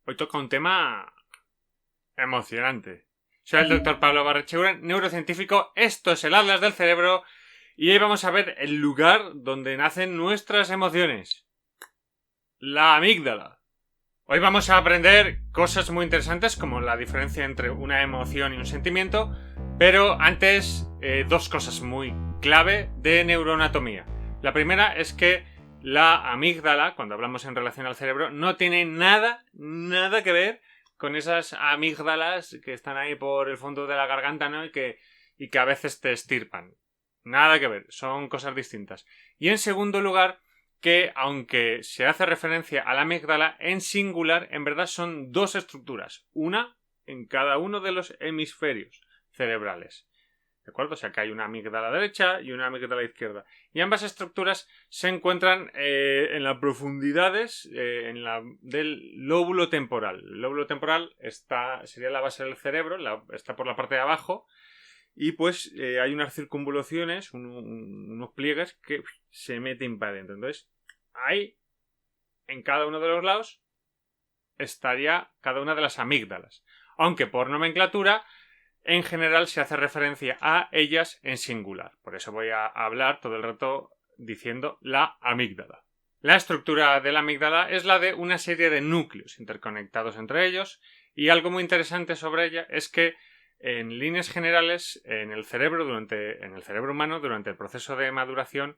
Hoy toca un tema emocionante. Soy el doctor Pablo Barrecheura, neurocientífico. Esto es el Atlas del Cerebro. Y hoy vamos a ver el lugar donde nacen nuestras emociones. La amígdala. Hoy vamos a aprender cosas muy interesantes como la diferencia entre una emoción y un sentimiento. Pero antes, dos cosas muy clave de neuroanatomía. La primera es que la amígdala, cuando hablamos en relación al cerebro, no tiene nada que ver con esas amígdalas que están ahí por el fondo de la garganta, ¿no? y que a veces te estirpan. Nada que ver, son cosas distintas. Y en segundo lugar, que aunque se hace referencia a la amígdala, en singular, en verdad son dos estructuras. Una en cada uno de los hemisferios cerebrales. ¿De acuerdo? O sea que hay una amígdala derecha y una amígdala izquierda. Y ambas estructuras se encuentran en las profundidades del lóbulo temporal. El lóbulo temporal sería la base del cerebro, está por la parte de abajo. Y pues hay unas circunvoluciones, unos pliegues que se meten para adentro. Entonces, ahí, en cada uno de los lados, estaría cada una de las amígdalas. Aunque por nomenclatura, en general se hace referencia a ellas en singular. Por eso voy a hablar todo el rato diciendo la amígdala. La estructura de la amígdala es la de una serie de núcleos interconectados entre ellos, y algo muy interesante sobre ella es que en líneas generales en el cerebro humano durante el proceso de maduración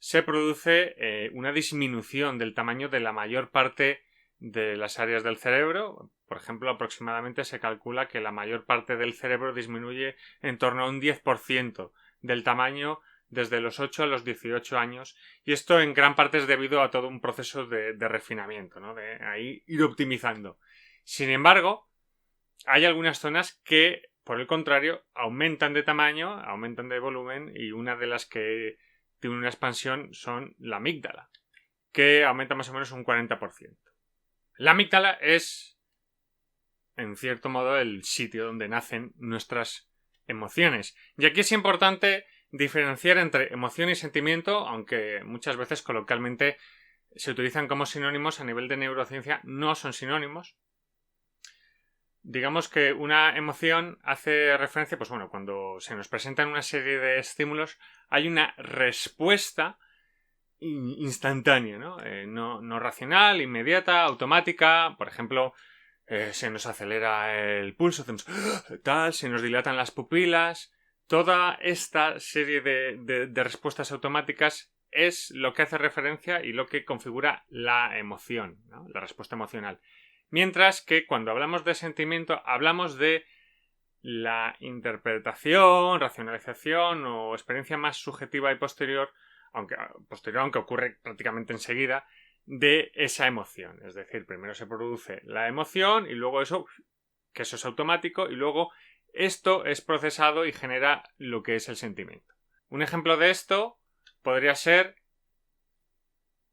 se produce una disminución del tamaño de la mayor parte de las áreas del cerebro. Por ejemplo, aproximadamente se calcula que la mayor parte del cerebro disminuye en torno a un 10% del tamaño desde los 8 a los 18 años, y esto en gran parte es debido a todo un proceso de refinamiento, ¿no? De ahí ir optimizando. Sin embargo, hay algunas zonas que, por el contrario, aumentan de tamaño, aumentan de volumen, y una de las que tiene una expansión son la amígdala, que aumenta más o menos un 40%. La amígdala es, en cierto modo, el sitio donde nacen nuestras emociones. Y aquí es importante diferenciar entre emoción y sentimiento, aunque muchas veces coloquialmente se utilizan como sinónimos. A nivel de neurociencia no son sinónimos. Digamos que una emoción hace referencia, pues bueno, cuando se nos presentan una serie de estímulos, hay una respuesta instantánea, ¿no? No racional, inmediata, automática. Por ejemplo, se nos acelera el pulso, se nos dilatan las pupilas. Toda esta serie de respuestas automáticas es lo que hace referencia y lo que configura la emoción, ¿no? La respuesta emocional. Mientras que cuando hablamos de sentimiento hablamos de la interpretación, racionalización o experiencia más subjetiva y posterior, aunque ocurre prácticamente enseguida, de esa emoción. Es decir, primero se produce la emoción y luego eso es automático, y luego esto es procesado y genera lo que es el sentimiento. Un ejemplo de esto podría ser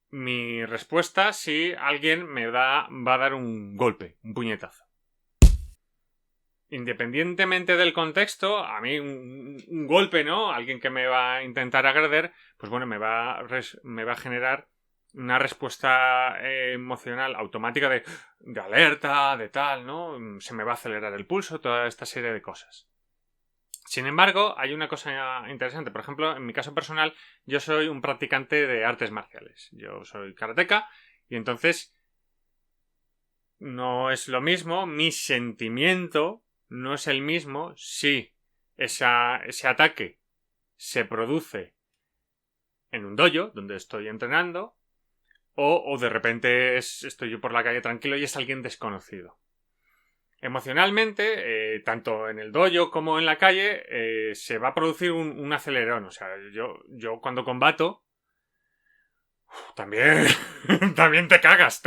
mi respuesta si alguien va a dar un golpe, un puñetazo. Independientemente del contexto, a mí un golpe, ¿no? Alguien que me va a intentar agredir, pues bueno, me va a generar una respuesta emocional automática de alerta, de tal, ¿no? Se me va a acelerar el pulso, toda esta serie de cosas. Sin embargo, hay una cosa interesante. Por ejemplo, en mi caso personal, yo soy un practicante de artes marciales. Yo soy karateka, y entonces no es lo mismo, mi sentimiento no es el mismo si ese ataque se produce en un dojo donde estoy entrenando, o de repente estoy yo por la calle tranquilo y es alguien desconocido. Emocionalmente, tanto en el dojo como en la calle, se va a producir un acelerón. O sea, yo cuando combato, también te cagas,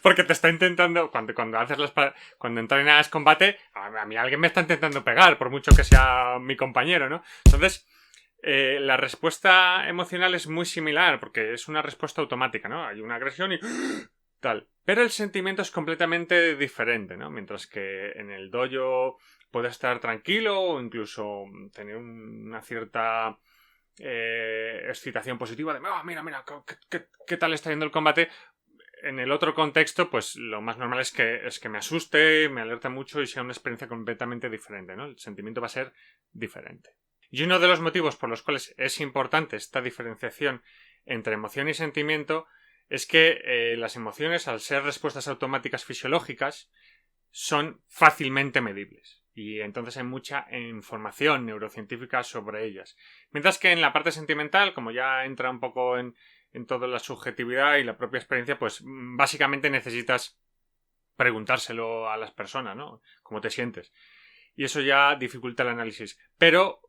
porque te está intentando, cuando entrenas combate, a mí alguien me está intentando pegar, por mucho que sea mi compañero, ¿no? Entonces, la respuesta emocional es muy similar, porque es una respuesta automática, ¿no? Hay una agresión y tal. Pero el sentimiento es completamente diferente, ¿no? Mientras que en el dojo puedes estar tranquilo o incluso tener una cierta excitación positiva de mira, ¿qué tal está yendo el combate? en el otro contexto, pues lo más normal es que me asuste, me alerte mucho y sea una experiencia completamente diferente, ¿no? El sentimiento va a ser diferente. Y uno de los motivos por los cuales es importante esta diferenciación entre emoción y sentimiento es que las emociones, al ser respuestas automáticas fisiológicas, son fácilmente medibles. Y entonces hay mucha información neurocientífica sobre ellas. Mientras que en la parte sentimental, como ya entra un poco en toda la subjetividad y la propia experiencia, pues básicamente necesitas preguntárselo a las personas, ¿no? ¿Cómo te sientes? Y eso ya dificulta el análisis. Pero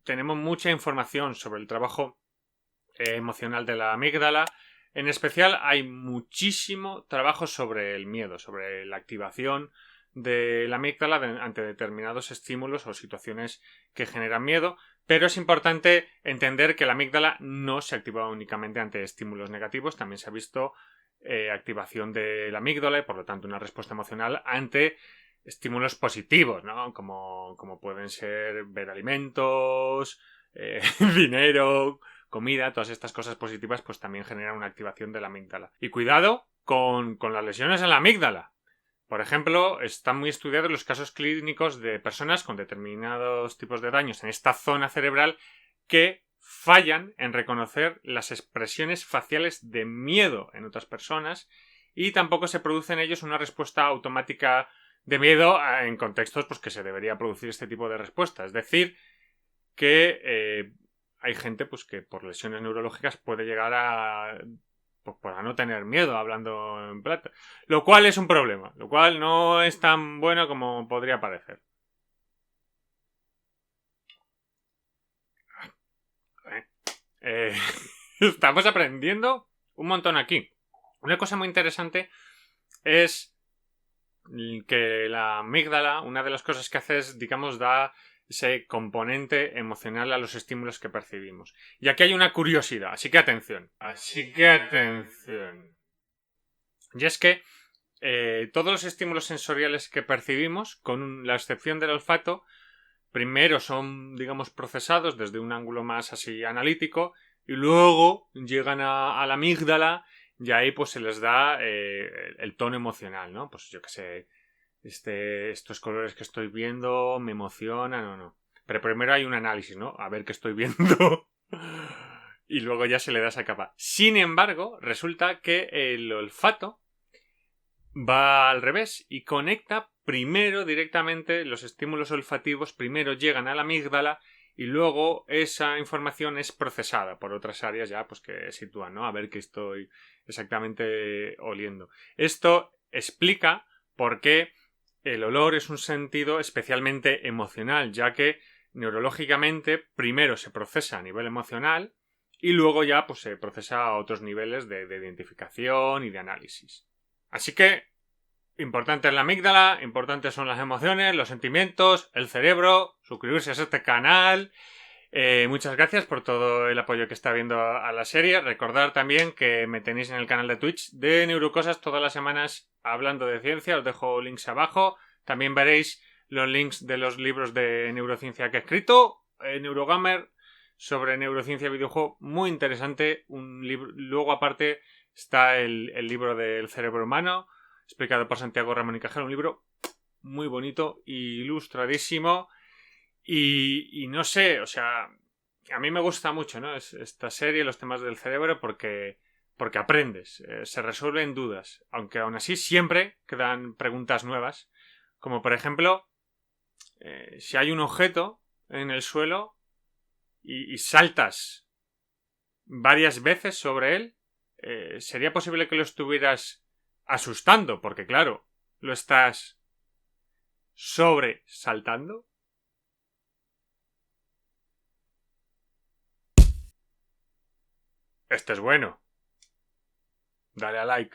tenemos mucha información sobre el trabajo emocional de la amígdala. En especial hay muchísimo trabajo sobre el miedo, sobre la activación de la amígdala ante determinados estímulos o situaciones que generan miedo, pero es importante entender que la amígdala no se activa únicamente ante estímulos negativos, también se ha visto activación de la amígdala y por lo tanto una respuesta emocional ante estímulos positivos, ¿no? Como pueden ser ver alimentos, dinero, comida, todas estas cosas positivas pues también generan una activación de la amígdala. Y cuidado con las lesiones en la amígdala. Por ejemplo, están muy estudiados los casos clínicos de personas con determinados tipos de daños en esta zona cerebral que fallan en reconocer las expresiones faciales de miedo en otras personas y tampoco se produce en ellos una respuesta automática de miedo en contextos pues, que se debería producir este tipo de respuesta. Es decir, que hay gente pues, que por lesiones neurológicas puede llegar a no tener miedo, hablando en plata. Lo cual es un problema. Lo cual no es tan bueno como podría parecer. Estamos aprendiendo un montón aquí. Una cosa muy interesante es que la amígdala, una de las cosas que hace es, digamos, da ese componente emocional a los estímulos que percibimos. Y aquí hay una curiosidad, así que atención. Y es que todos los estímulos sensoriales que percibimos, con la excepción del olfato, primero son, digamos, procesados desde un ángulo más así analítico y luego llegan a la amígdala y ahí pues se les da el tono emocional, ¿no? Pues yo qué sé, estos colores que estoy viendo me emocionan o no. Pero primero hay un análisis, ¿no? A ver qué estoy viendo. Y luego ya se le da esa capa. Sin embargo, resulta que el olfato va al revés y conecta primero directamente los estímulos olfativos, primero llegan a la amígdala y luego esa información es procesada por otras áreas ya pues que sitúan, ¿no? A ver qué estoy exactamente oliendo. Esto explica por qué el olor es un sentido especialmente emocional, ya que neurológicamente primero se procesa a nivel emocional y luego ya pues se procesa a otros niveles de identificación y de análisis. Así que, importante es la amígdala, importantes son las emociones, los sentimientos, el cerebro, suscribirse a este canal. Muchas gracias por todo el apoyo que está viendo a la serie. Recordad también que me tenéis en el canal de Twitch de Neurocosas todas las semanas hablando de ciencia. Os dejo links abajo. También veréis los links de los libros de neurociencia que he escrito. Neurogamer sobre neurociencia y videojuego. Muy interesante. Un libro. Luego aparte está el libro del cerebro humano, explicado por Santiago Ramón y Cajero. Un libro muy bonito, ilustradísimo. Y no sé, o sea, a mí me gusta mucho, ¿no? Esta serie, los temas del cerebro, porque aprendes, se resuelven dudas, aunque aún así siempre quedan preguntas nuevas, como por ejemplo, si hay un objeto en el suelo y saltas varias veces sobre él, ¿sería posible que lo estuvieras asustando? Porque claro, lo estás sobresaltando. Este es bueno. Dale a like.